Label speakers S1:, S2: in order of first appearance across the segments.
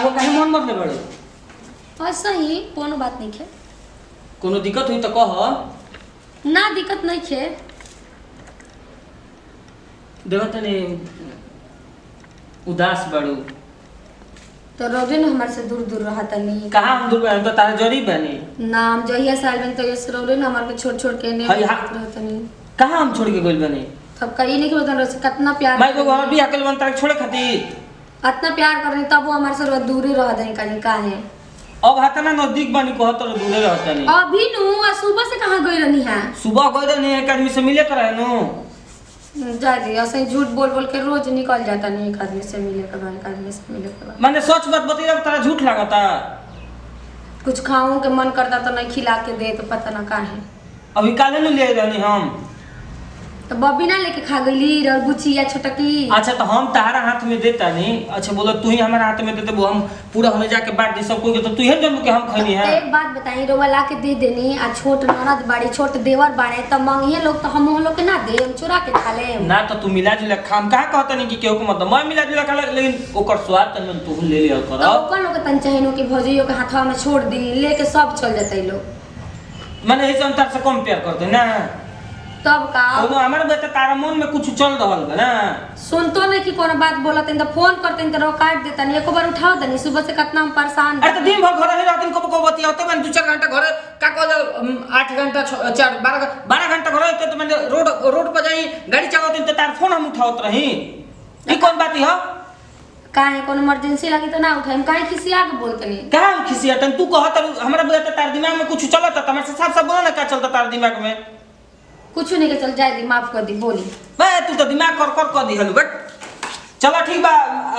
S1: आगो काहे मन मत ले बड़े
S2: ऐसा ही कोनो बात नहीं है।
S1: कोनो दिक्कत हुई तो कह
S2: ना दिक्कत नहीं है।
S1: देखो तने उदास बड़ू
S2: तो रोजे न हमारे से दूर दूर रहा तनी।
S1: कहाँ हम दूर बने तो तारे जरी बने
S2: नाम जहिया साल बन तो ये रोजे न हमारे को छोड़ छोड़ के ने रहतनी।
S1: कहाँ हम छोड़ के गइल बने
S2: तब कहीं नहीं कि बतन रहे कितना प्यार
S1: मैं को हम भी अकेले बन तारे छोड़े खातिर
S2: इतना प्यार करनी तब वो हमारे से दूर ही रह देनी कहीं काहे।
S1: अब हाथ ना नजदीक बनी कहत तो दूरे रहता नहीं।
S2: अभी नु सुबह से कहां गई रहनी है।
S1: सुबह गए रहनी एक आदमी से मिले करे नु
S2: जा दी ऐसे ही झूठ बोल बोल के रोज निकल जाता नहीं एक आदमी से मिले के बाद एक आदमी से मिले के बाद।
S1: मैंने सच बात बताई तारा झूठ लागता।
S2: कुछ खाऊं के मन करता तो नहीं खिला के दे तो पता ना काहे।
S1: अभी काले न ले रहनी हम
S2: तो बबी ना लेके खा गईली और बुचिया छोटकी।
S1: अच्छा तो हम तारा हाथ में देता नहीं। अच्छा बोलो तू ही हमारे हाथ में देते वो हम पूरा होने जाके बांट दे सब कोई तो तू ही जन्म के हम खैनी है।
S2: एक बात बताई रोवा ला के दे देनी आ छोट ननद बाड़ी छोट देवर बाड़े त मंगिए लोग तो हम लोग के ना दे हम चुरा के खा ले
S1: ना तो तू मिला जुला खाम कहां कहता नहीं कि केहू को मतलब मैं मिला जुला खा लेकिन ओकर स्वाद तन तू ले लिया कर।
S2: तो ओकर लोग तन चाहिनो कि भौजियो के हाथवा में छोड़ दी लेके सब चल जतै लोग।
S1: मैंने ऐसे अंतर से कम प्यार करते ना
S2: तब का
S1: वो हमारे बेटा तारा मन में कुछ चल रहल बा ना
S2: सुनतो नहीं कि कोनो बात बोलत त फोन करते त रो काट देता नहीं एक बार उठाओ दनी सुबह से कितना हम परेशान।
S1: अरे तो दिन भर घर ही रहते को बतियाते मैंने 2-4 घंटा घर का कह 8 घंटा 4 12 घंटा घर रहते तो मैंने रोड पर जाई गाड़ी चलाते तो तार फोन हम उठावत रही ई कौन बात है।
S2: काहे कोनो इमरजेंसी लगी तो ना उठाई काहे खिसिया के बोलतनी
S1: कहां खिसियातन तू कहत हमरा बेटा तार दिमाग में कुछ चलत त हमसे साफ साफ बोला ना क्या चलता तार दिमाग में
S2: कुछ नहीं के चल जाए दी माफ कर दी बोली
S1: बे तू तो दिमाग कर दी हलू बट चलो ठीक बा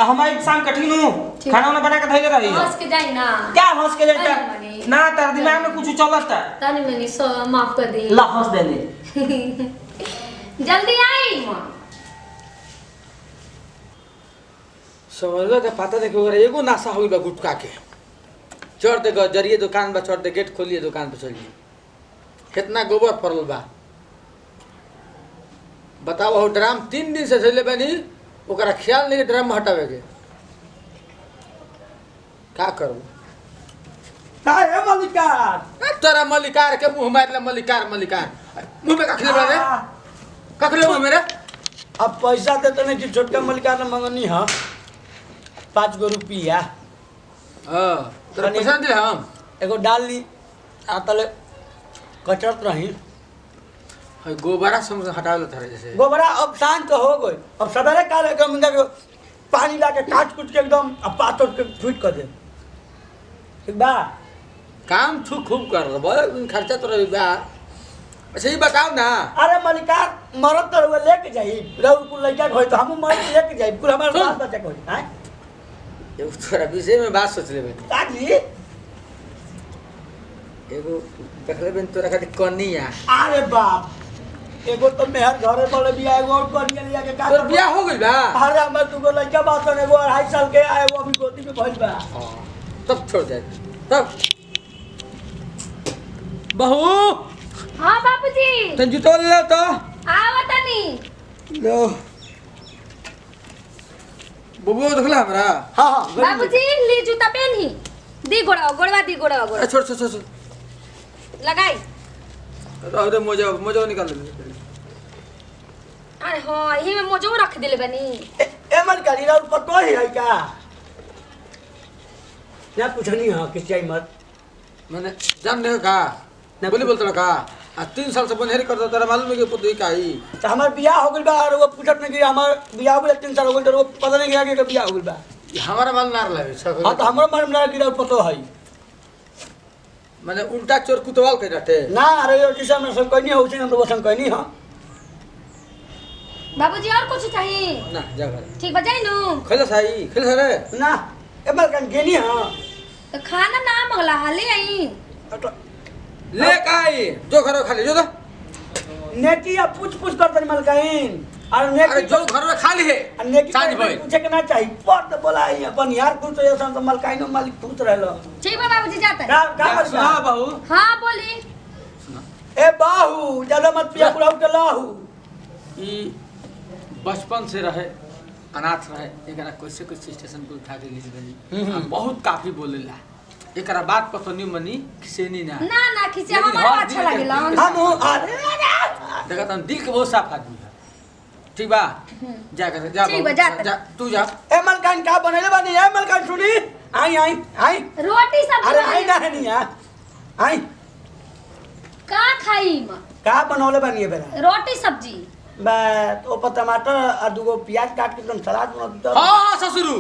S1: हमारी शाम कठिन हूं खाना वाना बना के धइले रही
S2: हंस के जाई ना
S1: क्या हंस के जाता ना तार दिमाग में कुछ चलता
S2: तनी मनी सो माफ कर दी
S1: ला हंस दे ले
S2: जल्दी आई मां
S3: समझलो के पता देखो अगर एगो नासा होई बा गुटका के चढ़ दे जरिए दुकान बा चढ़ दे गेट खोलिए दुकान पे चलिए कितना गोबर पड़ल बा बताओ हो ड्राम 3 दिन से चले बनी ओकरा ख्याल नहीं ड्राम हटावे के का करू
S4: का है मलिकार
S3: तोरा मलिकार के मुंह मारले मलिकार मुंह में कखले बा रे कखले मुंह मेरे
S4: अब पैसा देते नहीं कि छोटका मलिकार ने मंगनी है 5 गो रुपया
S3: हां तोरा पैसा दे हम
S4: एगो डाल ली आतले कचरत रही
S3: गोबरा समझ हटावे थरे जैसे
S4: गोबरा अब शांत हो गई अब सवेरे काले के मिंगा के पानी ला के काट कुट के एकदम अब पातोट के ट्वीट कर दे ठीक बा
S3: काम तू खूब कर रहा बड़ा खर्चा तो रही बा। अच्छा ये बताओ ना
S4: अरे मलिकार मरद तो वो लेके जाई रउर कुल लइका होई तो हम मरद लेके जाई कुल हमार बाल बच्चा कोई हैं
S3: ये थोड़ा विषय में बात सोच लेबे
S4: काजी
S3: एगो देखले बिन तोरा खातिर कनिया
S4: अरे बाप एगो तो मेहर घरे पड़े बिया एगो और कनिया लिया के का
S3: तोर बियाह हो गइल बा।
S4: अरे हमर दुगो लइका बात ने एगो 2.5 साल के आए वो अभी गोदी में भइल बा
S3: तब छोड़ जाए तब बहू
S2: हां बाबूजी
S3: तन जूतो ले लो तो
S2: आवा तनी
S3: लो बबू देखला हमरा
S4: हां हां
S2: बाबूजी ली जूता पहनी दी गोड़वा दी गोड़वा
S3: छोड़ छोड़ छोड़
S2: लगाई
S3: अरे मोजा निकाल ले
S2: अरे हां यही में मोजो रख देले बनी
S4: ए मलिकार इरा पतो ही है का ना पूछनी हां कि चाहिए मत
S3: मैंने जान दे का ना बोली बोलता का आ 3 साल से बनेरी करता तेरा मालूम है कि पुतई का ही
S4: तो हमार बियाह हो गइल बा और वो पूछत नहीं कि हमार बियाह हो 3 साल हो गइल तो वो पता नहीं कि बियाह हो गइल बा
S3: हमारा माल नार लगे सब
S4: हां तो हमरा मन में गिरा पतो है
S3: माने उल्टा चोर कुतवाल के रहते
S4: ना अरे यो जैसे हम सब कहनी हो हम तो वसन कहनी हां
S2: बाबूजी और कुछ चाहिए
S3: ना जा घर
S2: ठीक बजाई नु
S3: खेल रे
S4: ना ए मलकन गेनी हां
S2: तो खाना ना मंगला हाले आई
S3: ले काई जो घर खा ले जो तो
S4: नेकी या पूछ पूछ कर तनी मलकन और नेकी
S3: अरे जो घर में खाली है
S4: नेकी
S3: सांझ भाई
S4: पूछे के ना चाहिए पर तो बोला है अपन यार कुछ तो ऐसा तो मलकाइन मालिक पूछ रहलो
S2: ठीक बा बाबूजी जाता
S4: का
S3: सुना बहू
S2: हां बोली
S4: ए बाहू ज्यादा मत पिया बुलाऊ के लाहू
S3: ई बचपन से रहे अनाथ रहे एकरा कैसे कैसे स्टेशन पे उठा के ले गई बहुत काफी बोलेला एकरा बात पतो नहीं मनी किसेनी ना
S2: ना खींचे हमारा अच्छा लागेला
S4: हम अरे
S3: देखा तुम दिल के बहुत साफ आदमी है ठीक बा जा कर जा
S2: ठीक बा, जा
S3: तू जा
S4: ए मलकान का बनेले बानी ए मलकान सुनी आई आई आई
S2: रोटी सब्जी
S4: अरे आई ना है नहीं यार आई
S2: का खाई म
S4: का बनौले बानी ये बेरा
S2: रोटी सब्जी
S4: बस ओ पर टमाटर और दुगो प्याज काट के एकदम सलाद बना दी
S3: हां ससुरु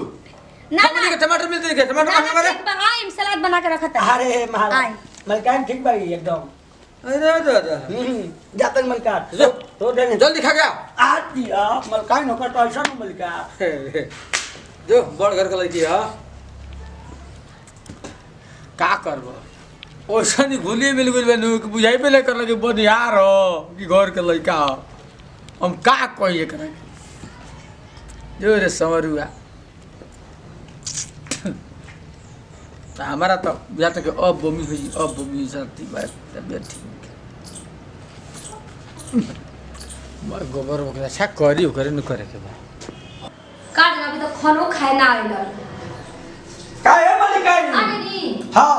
S2: ना
S3: हमनी के टमाटर मिलते के टमाटर
S2: ना
S3: खाने वाले
S2: ठीक बा आई सलाद बना के रखत है
S4: अरे महाराज
S2: आई।
S4: मलकान ठीक बाई एकदम
S3: अरे दादा
S4: जातक मलकान
S3: जो।
S4: तो देने
S3: जल्दी खा गया
S4: आज दिया मलकान होकर तो ऐसा नहीं मलका
S3: जो बड़ घर का लड़की है का करबो ओसा नहीं घुली मिल गइल बनु कि बुझाई पे ले कर लगे बनियार हो कि घर के लड़का हो हम का कहिए करे जो रे समरुआ तो हमारा तो या तक अब बमी हुई जाती बात तबियत ठीक मैं गोबर वगैरह अच्छा करी करे न करे के बा
S2: काट अभी तो खानो खाए ना आइल
S4: का है मलकान
S2: आने नी
S4: हां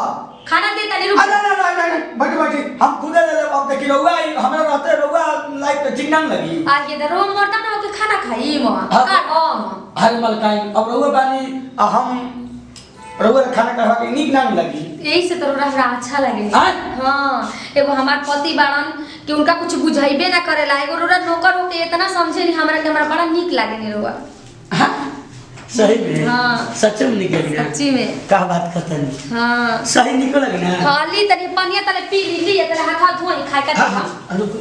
S2: खाना दे तनी रुक
S4: अरे नहीं बैठी बैठी हम खुद ले ले अब देखी रहुआ हमरा रहते रहुआ लाइफ पे चिंगन लगी
S2: आ ये तो रोम मरता ना के खाना खाई म
S4: हाँ।
S2: काट
S4: हरे मलकान अब रहुआ बानी हम रहुआ खाना खा के नीक ना लगी
S2: यही से तो रहा अच्छा लगे
S4: हाँ?
S2: हाँ एगो हमार पति बाड़न कि उनका कुछ बुझाइबे ना करेला एगो रोरा नौकर होके इतना समझे नहीं हमरा बड़ा नीक लागे नहीं रोवा
S4: सही में
S2: हाँ।
S4: सच में निकल गया
S2: सच्ची में
S4: का बात करता नहीं
S2: हाँ
S4: सही निकल गया ना
S2: खाली तनी पानी तले पी ली तले हाथ धोई खाए का
S4: हाँ,
S2: देखा
S4: हाँ, रुको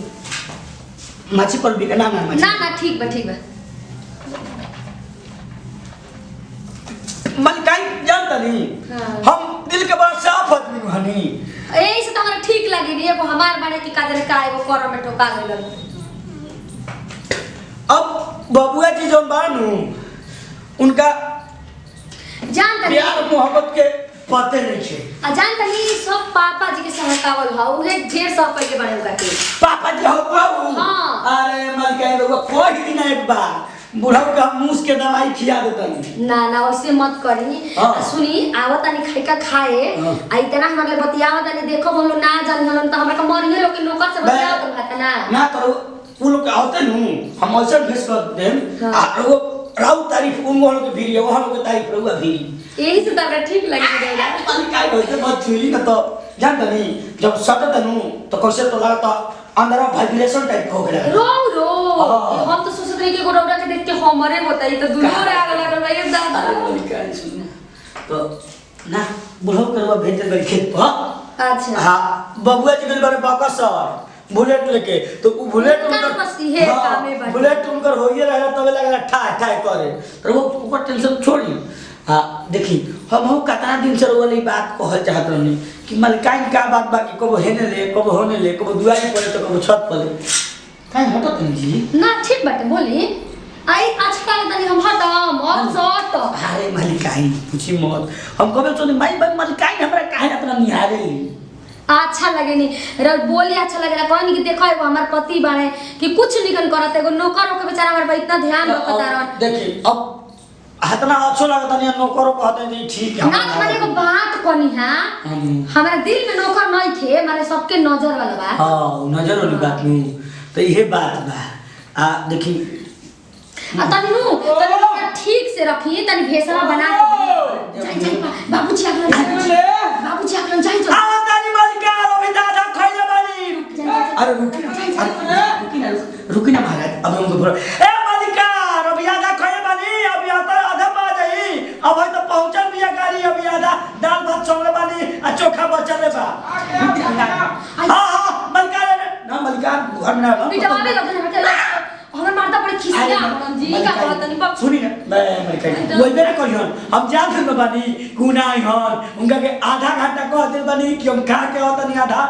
S4: माछी पर भी ना माछी
S2: ना ठीक बा
S4: मलकाई जानता नहीं
S2: हाँ।
S4: हम दिल के बड़ा साफ आदमी हनी
S2: यही से तो हमरा ठीक लगे नहीं एगो हमार बने की काजर का एगो कर में ठोका गेल
S4: अब बबुआ जी जो बानू उनका
S2: जान तनी
S4: प्यार मोहब्बत के पते नहीं छे
S2: जान तनी सब पापा जी के सहकावल ह उहे ढेर सब पहले बने उगा के
S4: पापा जी हो बाबू
S2: हाँ।
S4: अरे मलकाई लोग कोई भी ना एक बार बुढ़ाऊ का मूस के दवाई खिला देता नहीं
S2: ना वैसे मत करी
S4: हाँ।
S2: सुनी आवत तनी खाई का खाए
S4: हाँ।
S2: आ इतना हमारे बतियावत तनी देखो हम लोग ना जान हलन तो हमरा का मरिए लोग के नौकर से बतियावत भात ना
S4: ना करो वो लोग आते नु हम ऐसा भेस कर देम
S2: हाँ।
S4: आ वो राव तारीफ उन लोगों के भी वहां लोग तारीफ रहुआ भी
S2: यही से तबरा ठीक लगे देला
S4: मलकाई होते बहुत छुरी ना तो जानता नहीं जब सटत नु तो कैसे तो लगता अंदर वाइब्रेशन टाइप हो गया
S2: रो रो
S4: हाँ।
S2: हम तो सोचत रही कि गोरौड़ा के देख के हमरे होतई तो दुनो रे आग लागल भाई दादा
S4: मलकाई सुन तो ना बुढ़ाऊ करवा भेज दे खेत पर
S2: अच्छा
S4: हाँ बबुआ जी गल बारे बाका सर बुलेट लेके तो वो बुलेट
S2: उनका बस इहे कामे बाटे।
S4: बुलेट उनकर होइए रहेला तबे लगला ठाय ठाय करे तो वो ऊपर टेंशन छोड़ी हाँ देखी हम कितना दिन से वाली बात कहल चाहत रहनी कि मलकाइन का बात बाकी कबो हेने ले कबो होने ले कबो दुआरी पर तो कबो छत पर ले काहे हटत नहीं जी
S2: ना ठीक बाटे बोली आई आजकल तनी हम हटम हम सट
S4: अरे मलकाइन पूछी मत हम कबे तो माई बाप मलकाइन हमरा काहे इतना निहारे
S2: अच्छा लगे नहीं रे बोले अच्छा लगे कहनी कि देखो एगो हमार पति बाड़े कि कुछ निकन करत एगो नौकर होके बेचारा हमार पर इतना ध्यान रखता रहन
S4: देखी अब इतना अच्छा लगता नहीं नौकरों को कहते नहीं ठीक है
S2: ना माने एगो बात कहनी है हमारे दिल में नौकर नहीं थे माने सबके नजर वाला बा
S4: हां नजर वाली बात नहीं तो यही बात बा आ देखी
S2: आ तन्नू ठीक से रखी तनी भेसवा बना के जाई बाबूजी आगलन जाई जो
S4: आ तानी मलिका अभी दादा खइले बानी अरे रुकी ना महाराज अब हमको बोलो ए मलिका अभी दादा खइले बानी अभी आता आधा पा जाई अब तो पहुंचल बिया गाड़ी अभी आधा दाल भात छोड़ले बानी आ चोखा बचले बा हां मलिका ना मलिका घर में ना
S2: बेटा आवे लगन हमर मारता पड़े खिसिया हम जी का कहत नहीं बाप
S4: सुनी ना मैं वही बेरा कहियन हम जान में बानी गुनाई हन उनका के आधा घंटा कह दिल बानी कि हम खा के होत नहीं आधा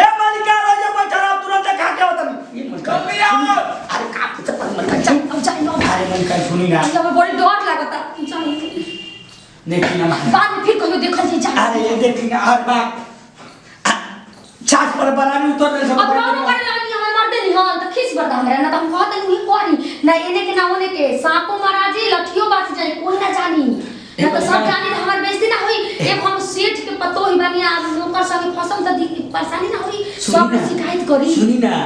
S4: ए मालिका रो जो बैठा रह तुरंत खा के होत नहीं ये मलिका जल्दी आओ अरे का कुछ पर मलिका
S2: अब जाई नो
S4: अरे मलिका सुनी ना
S2: अब बड़ी डर लागता जाई
S4: देखी ना
S2: बाद में फिर कहियो देखल जी जा
S4: अरे ये देखी ना हर बात छाछ पर बनानी उतर नहीं
S2: अब रोनो करे लानी हमें मार देनी हन त खिस बरदा हमरा ना त हम कहत नहीं करी ना एने के ना ओने के सांपो महाराजी लठियो बात जाई कोई ना जानी ना तो सब जानी त हमर बेइज्जती ना होई एक हम सेठ के पतो ही बानी आ नौकर संगे फसम त परेशानी ना होई सब शिकायत करी
S4: सुनी ना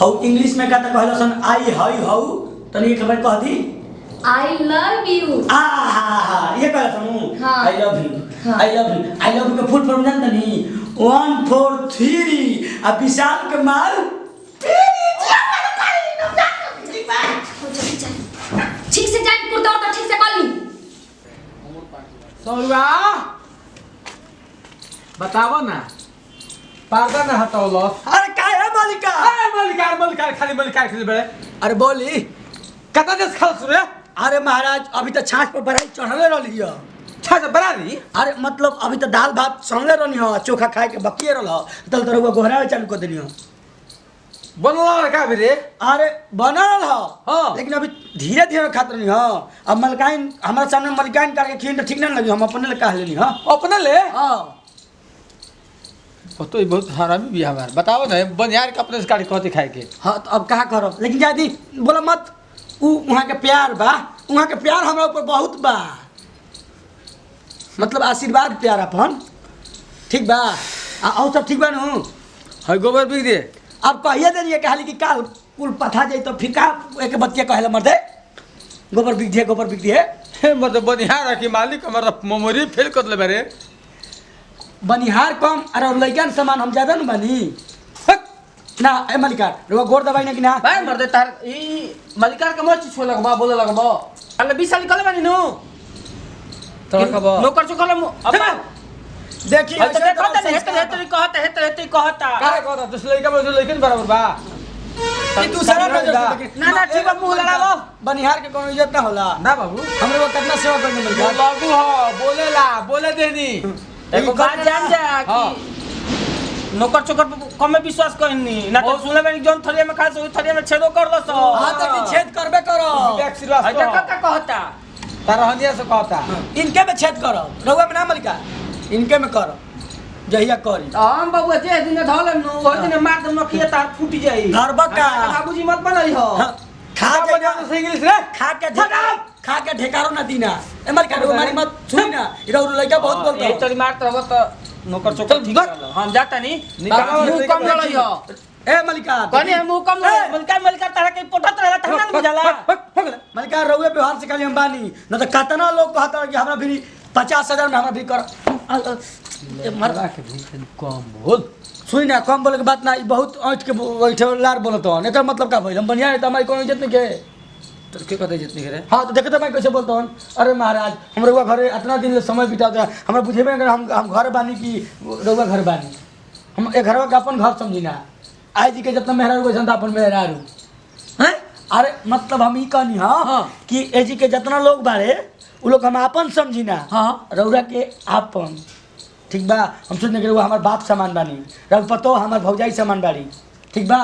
S4: हाउ इंग्लिश में कहता कहला सन आई हाई हाउ तनी एक बार कह दी
S2: आई लव यू
S4: ये कहला सन
S2: हाँ।
S4: I love you I love you I love you का फुल फॉर्म जानता नहीं 1 4 3 अब विशाल के माल
S2: ठीक से जाई कुर्ता तो ठीक से कली
S3: सौरवा बताओ ना पर्दा ना हटाओ लो
S4: अरे का है मालिका
S3: अरे मलिकार खाली बड़े अरे बोली कता देश खाल सुरे
S4: अरे महाराज अभी तो छाछ पर बढ़ाई चढ़ले रहली है
S3: छा बना दी
S4: अरे मतलब अभी तो दाल भात सनले रहनी हो चोखा खाए के बकिए रहल तल तरह गोहरा चालू कर देनी हो
S3: बनला का भी रे
S4: अरे बनल हो
S3: हाँ।
S4: लेकिन अभी धीरे धीरे खात रही हो अब मलकाइन हमारे सामने मलकाइन करके खीन तो ठीक नहीं लगी हम अपने ले कह लेनी हो
S3: अपने ले
S4: हाँ
S3: तो ये बहुत हरामी भी हमार बताओ ना बनियार के अपने से गाड़ी कहते खाए के
S4: हाँ तो अब कहा करो लेकिन जादी बोला मत वहाँ के प्यार बा वहाँ के प्यार हमारे ऊपर बहुत बा मतलब आशीर्वाद प्यार अपन ठीक बा और सब ठीक बा नु
S3: है गोबर बिक दे
S4: अब कहिए देनी कहली कि काल कुल पथा जाई तो फिर का एक बतिया कहला मर्दे गोबर बिक दिए
S3: मतलब बनियार है कि मालिक हमारा मेमोरी फेल कर ले बारे
S4: बनिहार कम अरे लइकन सामान हम ज्यादा न बनी हट! ना ए मलिकार रुआ गोर दबाई ना कि ना
S1: भाई मर्दे तार ई मलिकार के मोची छो लगबा बोले लगबा अल्ले 20 साल निकले बानी नु
S3: तो कब
S1: नौकर चोकर अब
S4: देखी
S1: तो देखो त हेतरी कहता
S3: का कहता तो लइका में लइकन बराबर बा
S4: ई दूसरा नजर से देखी।
S1: ना ठीक बा मुंह लड़ावो
S4: बनिहार के कोनो इज्जत ना होला
S3: ना बाबू
S4: हमरे वो कितना सेवा करने मलिकार
S3: लागू हो बोले देनी
S1: एगो बात जान जा
S3: हाँ।
S1: कि नौकर चोकर पे कमे विश्वास करनी ना तो सुने बानी जोन थरिया में खास ओई थरिया में छेदो कर लो सो
S4: हां तो कि छेद करबे करो
S3: विवेक श्रीवास्तव
S1: अच्छा का कहता
S3: तारा हनिया से कहता
S4: इनके में छेद करो रउआ में ना मलिकार इनके में करो जहिया करी
S1: हम बाबू जे दिन धले नु ओइ दिन मार दम नखिया तार फूट जाई
S4: धरबा का
S1: बाबूजी मत बनई हो
S4: खा
S3: का
S4: के
S3: बनिया तो इंग्लिश रे
S4: खा के ढेकारो ना दीना ए मलिकार रउआ मारी मत छुई ना इरा लइका बहुत बोलता
S1: ए तोरी मार तो नौकर चोकर ठीक रहल हम जाता नी मुंह कम लड़ई हो
S4: ए मलिकार
S1: कनी मुंह कम मलिकार तारा के पोटत रहला त हमरा बुझाला
S4: मलिकार रउए व्यवहार से खाली हम बानी न तो कतना लोग कहता कि हमरा भी 50,000 में हमरा भी कर
S3: मरवा के कम बोल
S4: सुनी ना कम बोले के बात ना ई बहुत ऐठ के बैठे लार बोलत हो एकर मतलब का भइल हम बढ़िया है त हमारी कोनो इज्जत नहीं के
S3: तो के कहते जितनी करे
S4: हां तो देखते मैं कैसे बोलता हूं अरे महाराज हम रउआ घरे इतना दिन से समय बिताते हमरा बुझेबे अगर हम घर बानी की रउआ घर बानी हम ए घरवा के अपन घर समझी ना आई जी के जितना मेहरा रुआ संता अपन मेहरा रू हैं अरे मतलब हम ई कहनी हां कि ए जी के जितना लोग बारे उ लोग हम अपन समझी ना
S3: हाँ।
S4: रउरा के अपन ठीक बा हम सोचने के रउआ हमार बाप समान बानी रउआ पतो हमार भौजाई समान बाड़ी ठीक बा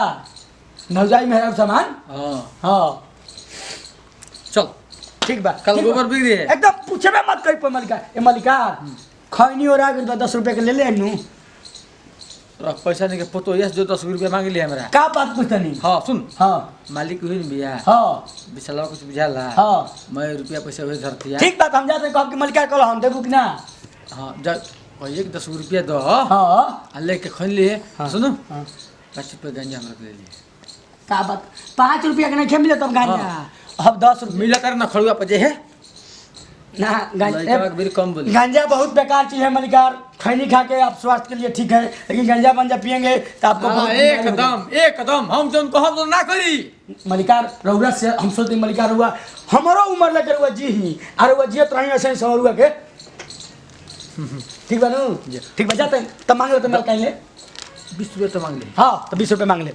S4: भौजाई मेहरा समान
S3: हां
S4: हां
S3: चल
S4: ठीक बा
S3: कल
S4: ठीक
S3: गोबर
S4: बा।
S3: बिक दे
S4: एकदम पूछबे मत कहीं पर मलिकार ए मलिकार खैनी और आगे 10 रुपए के ले ले नु
S3: रख पैसा नहीं के पतो यस जो 10 रुपया मांग लिया हमरा
S4: का बात पूछतनी
S3: हां सुन
S4: हां
S3: मालिक हुई बिया
S4: हां
S3: बिसला कुछ बुझाला
S4: हां
S3: मैं रुपया पैसा हुए धरतिया
S4: ठीक बात हम जाते कह के मलिकार कहला हम देबू कि ना
S3: हां जा एक 10 रुपया दो
S4: हां
S3: आ लेके खन लिए
S4: हाँ।
S3: सुनो
S4: हाँ।
S3: 5 रुपया गंजा हमरा के ले लिए
S4: का बात 5 रुपया के नहीं मिले तब गांजा अब 10 रुपया
S3: मिला कर ना खड़ुआ पे जे है
S4: ना
S3: लड़का
S4: गांजा
S3: के भी कम बोली
S4: गांजा बहुत बेकार चीज है मलिकार खैनी खा के आप स्वास्थ्य के लिए ठीक है लेकिन गांजा पंजा पियेंगे तो आपको
S3: हाँ,
S4: बहुत बीमारी होगी।
S3: एकदम हम जोन कहब तो ना करी
S4: मलिकार रउरा से हम सोचते मलिकार हुआ हमारो उम्र लेकर हुआ जी ही और हुआ जियत रही ऐसे समरुआ के ठीक बा नु ठीक बा जाते तब मांग ले तो मैं कहीं ले
S3: 20 रुपया तो मांग ले
S4: हाँ तो 20 रुपये मांग ले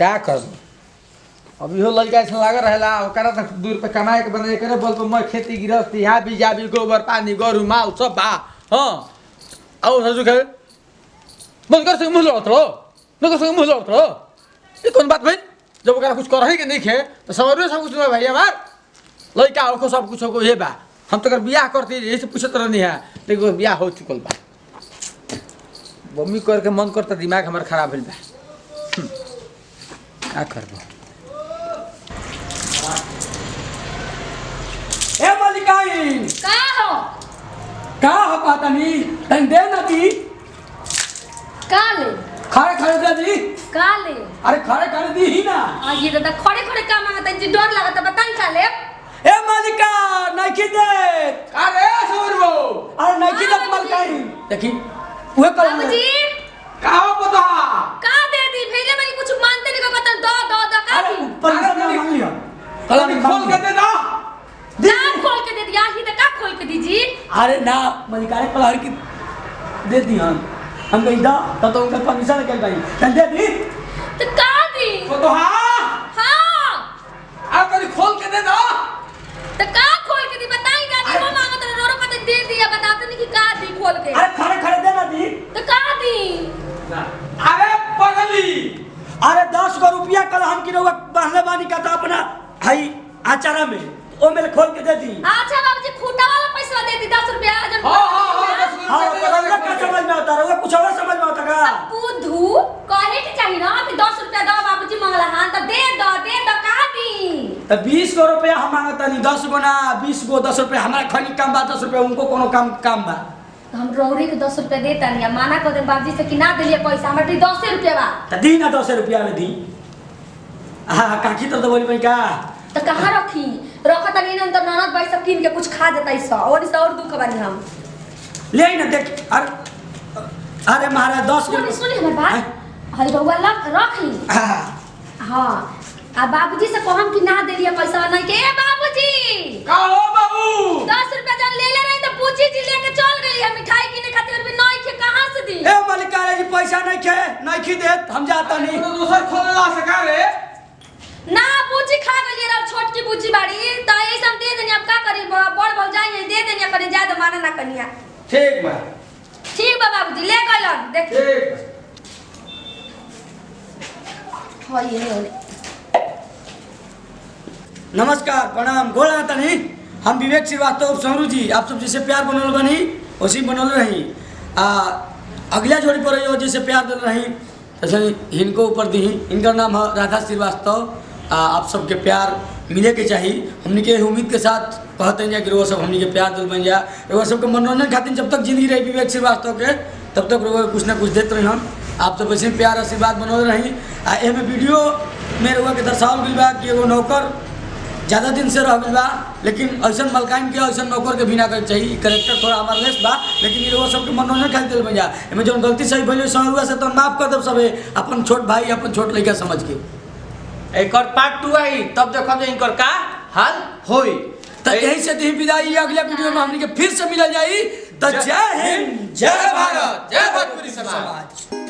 S3: क्या कर अभी हो लड़का ऐसा लगा रहेला ओकरा तक 2 रुपया कमाए के बने करे बोल तो मैं खेती गिरफ्त यहाँ भी जाबी गोबर पानी गोरु माल सब बा हाँ आओ सजू के बोल कर से मुंह लड़त रहो न कर से मुंह लड़त रहो ये कौन बात भाई जब ओकरा कुछ कर ही के नहीं खे तो समझ सब कुछ भाई हमार लड़का हो सब कुछ हो ये बा हम तो बियाह करते यही से पूछत रहनी है लेकिन बियाह हो चुकल बा मम्मी करके मन करता दिमाग हमार खराब भइल बा का करबो
S4: ए मलिकाइन
S2: का हो
S4: पता नहीं तन दे ना दी
S2: का ले
S4: खड़े खड़े दे दी
S2: का ले
S4: अरे खड़े खड़े दी ही ना
S2: आ ये दादा खड़े खड़े का मांगता जी डर लगता बताई का ले
S4: ए मालिका नहीं की दे
S3: अरे समरबो
S4: अरे नहीं की दे मलिकाइन देखी वो कर
S2: बाबूजी
S3: का पता
S2: का दे दी भेले मैंने कुछ मानते नहीं को बता दो का
S4: अरे
S2: दी
S4: परमिशन ना मांग लिया
S3: कल खोल के दे ना
S2: ना खोल के दे दिया ही तो का खोल के दीजी
S4: अरे ना मलिका ने कल की दे दी हम गई दा तो उनका परमिशन कर भाई तन दे दी
S2: तो का दी
S3: तो हां
S2: हां
S3: आ कल खोल के दे ना
S2: तो का खोल के दी बताई जानी वो मांगत रोरो का दे दिया बताते नहीं कि का दी खोल के
S4: अरे खड़े खड़े दे ना दी
S2: तो का दी
S3: अरे पगली
S4: अरे 10 गो रुपया कल हम की रहुआ पहले बानी का था अपना हई आचारा में ओ मेरे खोल के दे दी
S2: अच्छा बाबूजी खूटा वाला पैसा दे दी 10 रुपया जन
S4: हां रहुआ का समझ में आता रहुआ कुछ और समझ में आता का
S2: बुद्धू कहे के चाहिए ना कि 10 रुपया दो बाबूजी मांगला हां तो दे दो का दी
S4: तो 20 गो रुपया हम मांगता नहीं 10 गो ना 20 गो 10 रुपया हमारा खनी काम बा 10 रुपया उनको कोनो काम बा
S2: हम रोहरी के 10 रुपया देता नहीं माना कर दे बाबूजी से कि ना दिलिए पैसा हमरा दी 10 रुपया बा
S4: तो दी ना 10 रुपया में दी हां काकी तो बोली भाई का
S2: तो कहां रखी रखत नहीं ना तो ननद भाई सब किन के कुछ खा देता इस और दुख बानी हम
S4: ले ना देख अरे महाराज 10 के
S2: सुनी हमर बात हई रउआ रख ली हां आ बाबूजी से कहम कि ना देलिए पैसा नहीं के ए बाबूजी
S3: का हो बाबू
S2: 10 रुपया जन ले रहे तो पूछी जी लेके चल गई है मिठाई किने खातिर भी नहीं के कहां से दी
S4: ए मलिका जी पैसा नहीं खे देत हम जाता नहीं
S3: तो दूसर खोलला सका रे
S2: ना पूछी खा गई रे छोटकी पूछी बाड़ी तो ये सब दे देनी अब का करी बड़ भौ जाइए दे देनी पर ज्यादा माना ना कनिया
S3: ठीक बा
S2: ठीक बा बाबूजी ले गइलन देख
S3: ठीक
S2: हां ये
S4: नमस्कार प्रणाम गोला तनी हम विवेक श्रीवास्तव सौरू जी आप सब जैसे प्यार बनल बनी वैसे बनल रही अगला जोड़ी पर जैसे प्यार दल रही तैसे इनको ऊपर दी इनका नाम है राधा श्रीवास्तव आप सबके प्यार मिले के चाहिए हमने के उम्मीद के साथ कहते हैं कि वो सब हमने के प्यार दिल बन जा वो सबके मनोरंजन खातिर जब तक जिंदगी रही विवेक श्रीवास्तव के तब तक कुछ ना कुछ देते रही हम आप सब वैसे प्यार आशीर्वाद बनल रही एमे वीडियो में रुआ के दर्शावल गई बा कि एगो नौकर ज़्यादा दिन से रह गई बा लेकिन ऐसा मलकाइन के ऐसा नौकर के भी ना करे चाहिए करेक्टर थोड़ा हमारा लेस बा लेकिन ये वो सबके मनोरंजन खातिर दिल बन जा एमे जो गलती सही भइल सहुआ से तो माफ कर दब सबे अपन छोट भाई अपन छोट लड़का समझ के
S1: एक और पार्ट 2 आई तब देखो जे इनकर का हाल होई
S4: तो यही से दी विदाई अगले वीडियो में हमने के फिर से मिल जाई तो जय हिंद
S3: जय भारत जय भोजपुरी समाज।